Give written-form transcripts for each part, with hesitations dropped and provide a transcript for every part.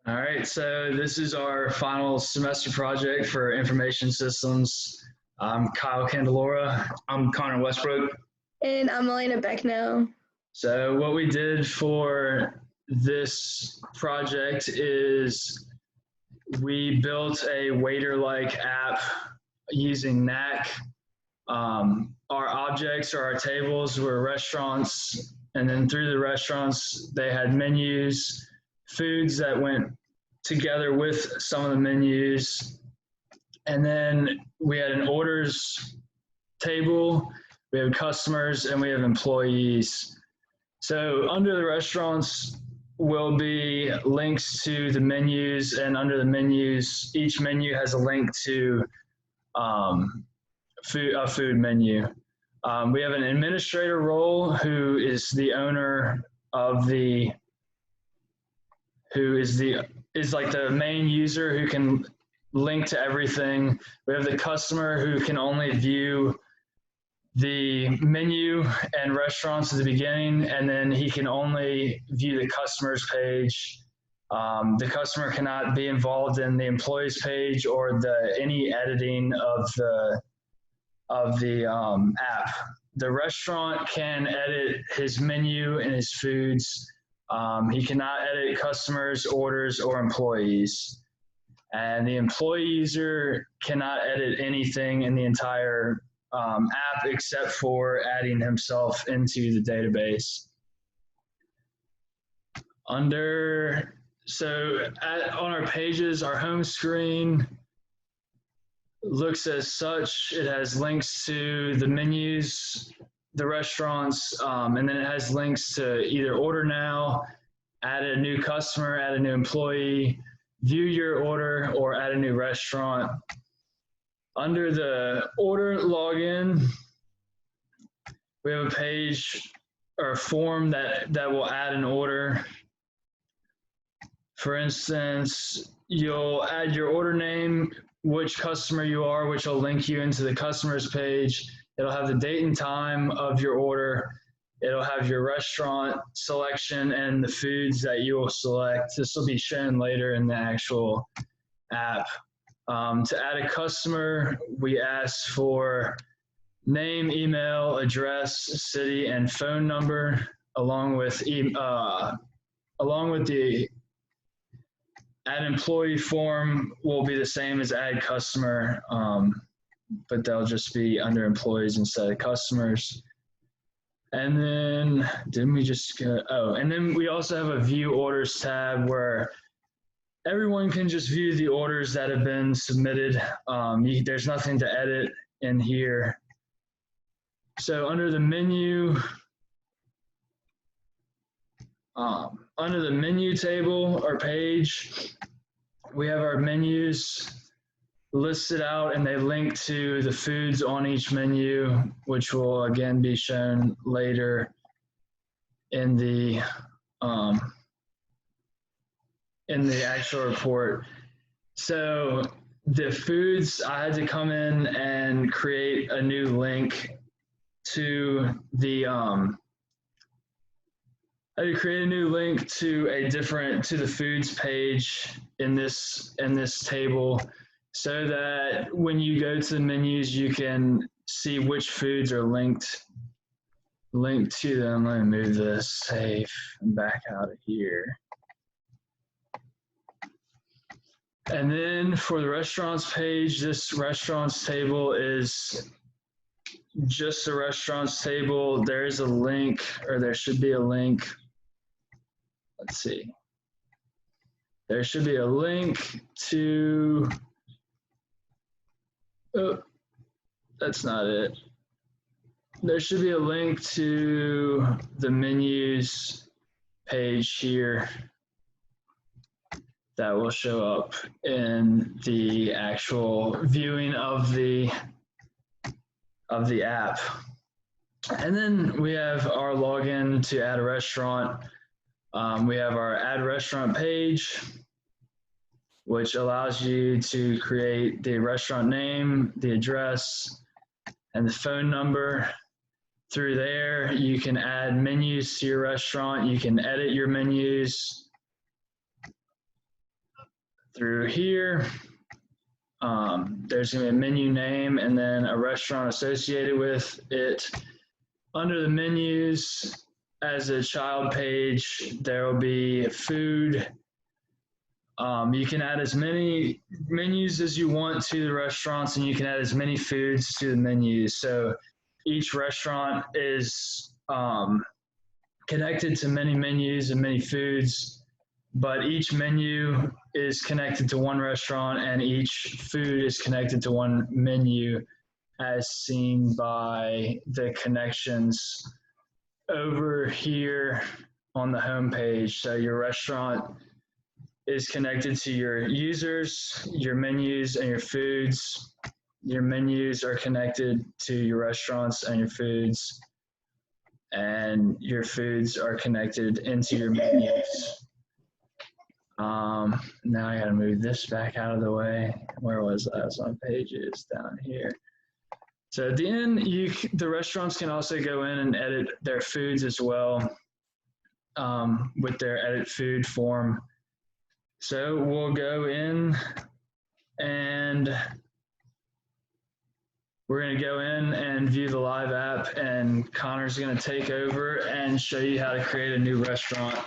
All right, so this is our final semester project for information systems. I'm Kyle Candelora. I'm Connor Westbrook. And I'm Elena Beckno. So what we did for this project is we built a waiter-like app using Knack. Our objects or our tables were restaurants, and then through the restaurants, they had menus, foods that went together with some of the menus. And then we had an orders table, we have customers, and we have employees. So under the restaurants will be links to the menus, and under the menus, each menu has a link to a food menu. We have an administrator role who is the owner of is like the main user who can link to everything. We have the customer who can only view the menu and restaurants at the beginning, and then he can only view the customer's page. The customer cannot be involved in the employee's page or any editing of the app. The restaurant can edit his menu and his foods. He cannot edit customers, orders, or employees. And the employee user cannot edit anything in the entire app except for adding himself into the database. On our pages, our home screen looks as such. It has links to the menus, the restaurants, and then it has links to either order now, add a new customer, add a new employee, view your order, or add a new restaurant. Under the order login, we have a page or a form that will add an order. For instance, you'll add your order name, which customer you are, which will link you into the customer's page. It'll have the date and time of your order. It'll have your restaurant selection and the foods that you will select. This will be shown later in the actual app. To add a customer, we ask for name, email, address, city, and phone number, along with the add employee form will be the same as add customer, but they'll just be under employees instead of customers. And then, didn't we just go, and then we also have a view orders tab where everyone can just view the orders that have been submitted. There's nothing to edit in here. So under the menu, table or page, we have our menus listed out, and they link to the foods on each menu, which will again be shown later in the actual report. So the foods, I had to come in and create a new link to the to the foods page in this table, so that when you go to the menus, you can see which foods are linked to them. Let me move this safe and back out of here. And then for the restaurants page, this restaurants table is just a restaurants table. There is a link, or there should be a link. Let's see. There should be a link to, oh, that's not it. There should be a link to the menus page here that will show up in the actual viewing of the app. And then we have our login to add a restaurant. We have our add restaurant page, which allows you to create the restaurant name, the address, and the phone number. Through there, you can add menus to your restaurant. You can edit your menus. through here. There's going to be a menu name and then a restaurant associated with it. Under the menus, as a child page, there will be food. You can add as many menus as you want to the restaurants, and you can add as many foods to the menus. So each restaurant is connected to many menus and many foods, but each menu is connected to one restaurant and each food is connected to one menu, as seen by the connections over here on the home page. So your restaurant is connected to your users, your menus, and your foods. Your menus are connected to your restaurants and your foods, and your foods are connected into your menus. Now I gotta move this back out of the way. Where was I? I was on pages down here. So at the end, the restaurants can also go in and edit their foods as well with their edit food form. So we'll go in and we're going to go in and view the live app, and Connor's going to take over and show you how to create a new restaurant.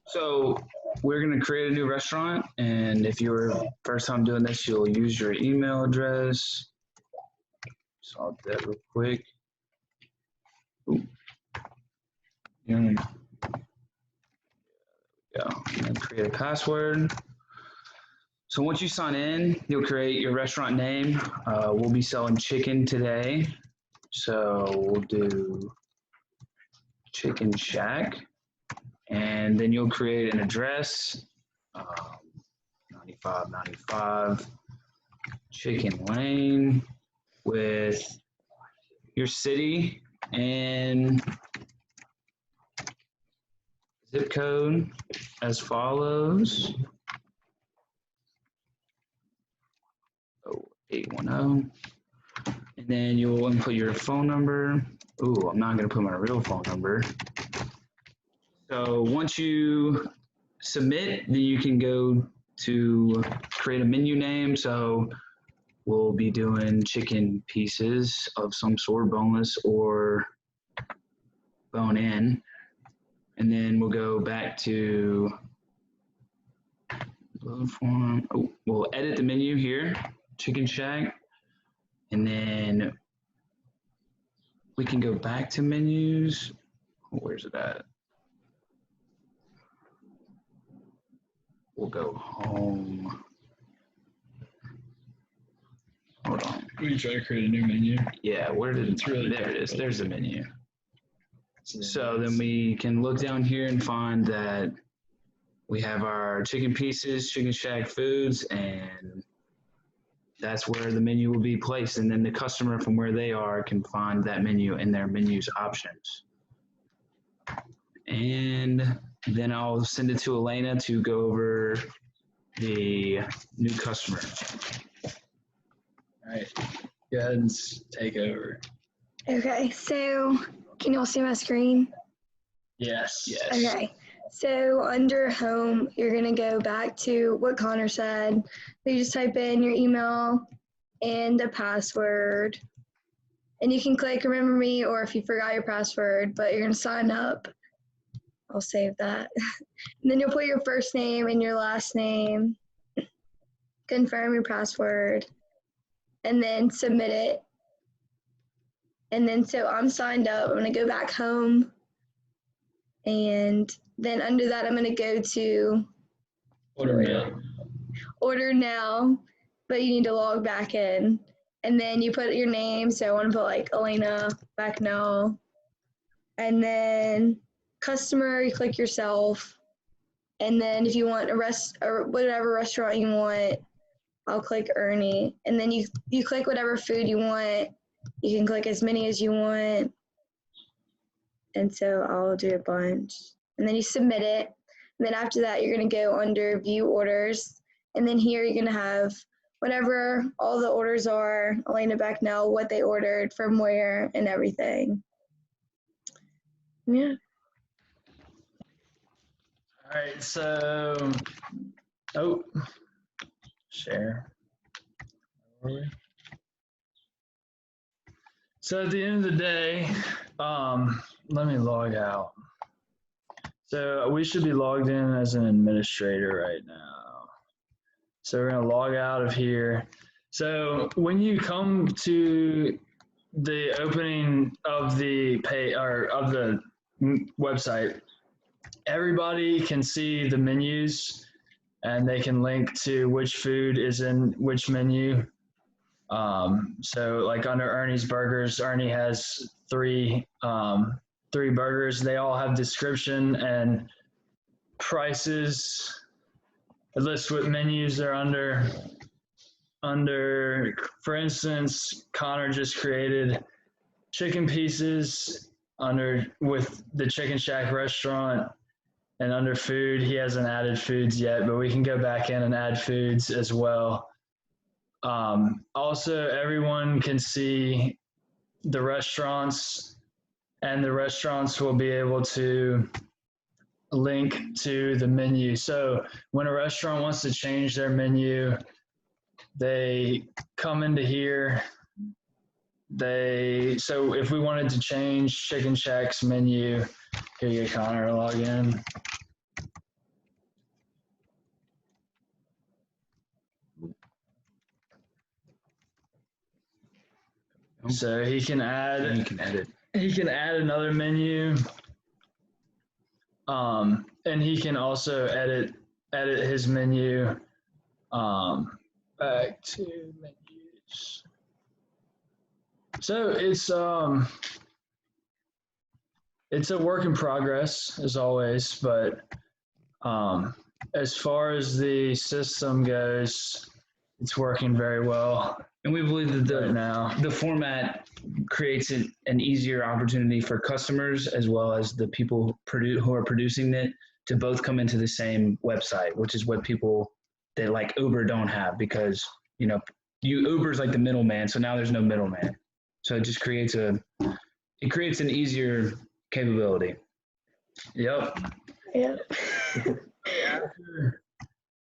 So we're going to create a new restaurant, and if you're first time doing this, you'll use your email address. Solve that real quick. Ooh. Yeah. And create a password. So once you sign in, you'll create your restaurant name. We'll be selling chicken today. So we'll do Chicken Shack. And then you'll create an address, 9595 Chicken Lane, with your city and zip code as follows. 810. And then you'll input your phone number. Ooh, I'm not going to put my real phone number. So once you submit, then you can go to create a menu name. So we'll be doing chicken pieces of some sort, boneless or bone in. And then we'll go back to load form. Oh, we'll edit the menu here, Chicken Shack. And then we can go back to menus. Where's it at? We'll go home. Hold on. Will you try to create a new menu? Yeah, where did it? Really there it is. There's the menu. So then we can look down here and find that we have our chicken pieces, Chicken Shack foods, and that's where the menu will be placed. And then the customer from where they are can find that menu in their menus options. And then I'll send it to Elena to go over the new customer. All right, go ahead and take over. Okay, so can you all see my screen? Yes. Yes. Okay, so under home, you're gonna go back to what Connor said. So you just type in your email and the password. And you can click remember me, or if you forgot your password, but you're gonna sign up. I'll save that. And then you'll put your first name and your last name, confirm your password, and then submit it. And then so I'm signed up. I'm gonna go back home. And then under that, I'm gonna go to order now, but you need to log back in. And then you put your name. So I wanna put like Elena Backnell. And then customer, you click yourself. And then if you want or whatever restaurant you want, I'll click Ernie. And then you click whatever food you want. You can click as many as you want. And so I'll do a bunch. And then you submit it. And then after that, you're going to go under view orders. And then here you're going to have whatever all the orders are, Elena Backnell, what they ordered, from where, and everything. Yeah. All right, so, oh, share. So at the end of the day, let me log out. So we should be logged in as an administrator right now. So we're gonna log out of here. So when you come to the opening of the of the website, everybody can see the menus and they can link to which food is in which menu. So like under Ernie's Burgers, Ernie has three burgers. They all have description and prices. It lists what menus they're under. For instance, Connor just created chicken pieces with the Chicken Shack restaurant, and under food, he hasn't added foods yet, but we can go back in and add foods as well. Also, everyone can see the restaurants, and the restaurants will be able to link to the menu. So when a restaurant wants to change their menu, they come into here. So if we wanted to change Chicken Shack's menu, here you go, Connor, log in. So he can add. You can edit. He can add another menu. And he can also edit his menu. Back to menus. So it's a work in progress as always, but as far as the system goes, it's working very well. And we believe that right now the format creates an easier opportunity for customers as well as the people who are producing it to both come into the same website, which is what people that like Uber don't have, because Uber's like the middleman, so now there's no middleman. So it just creates an easier capability. Yep. Yep.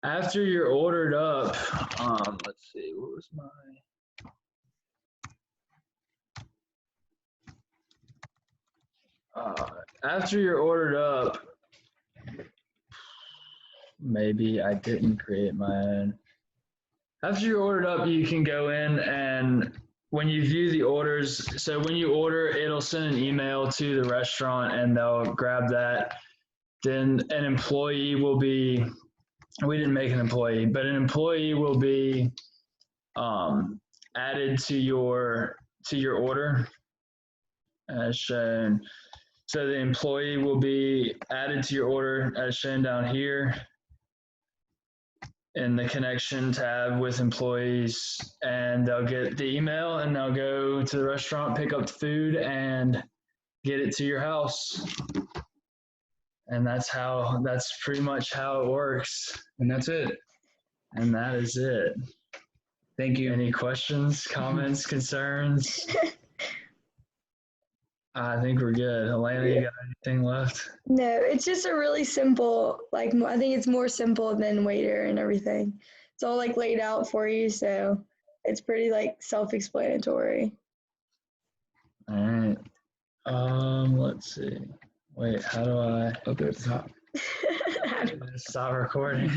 After you're ordered up, let's see, what was my after you're ordered up, maybe I didn't create my own. After you're ordered up, you can go in, and when you view the orders, so when you order, it'll send an email to the restaurant and they'll grab that. Then an employee will be, we didn't make an employee, but an employee will be added to your order as shown. So the employee will be added to your order as shown down here in the connection tab with employees, and they'll get the email and they'll go to the restaurant, pick up the food and get it to your house. And that's pretty much how it works. And that's it. And that is it. Thank you. Any questions, comments, concerns? I think we're good. Elena, you got anything left? No, it's just a really simple, I think it's more simple than Waiter and everything. It's all laid out for you, so it's pretty self-explanatory. All right. Let's see. Wait, how do I? Up there at the top. Stop recording.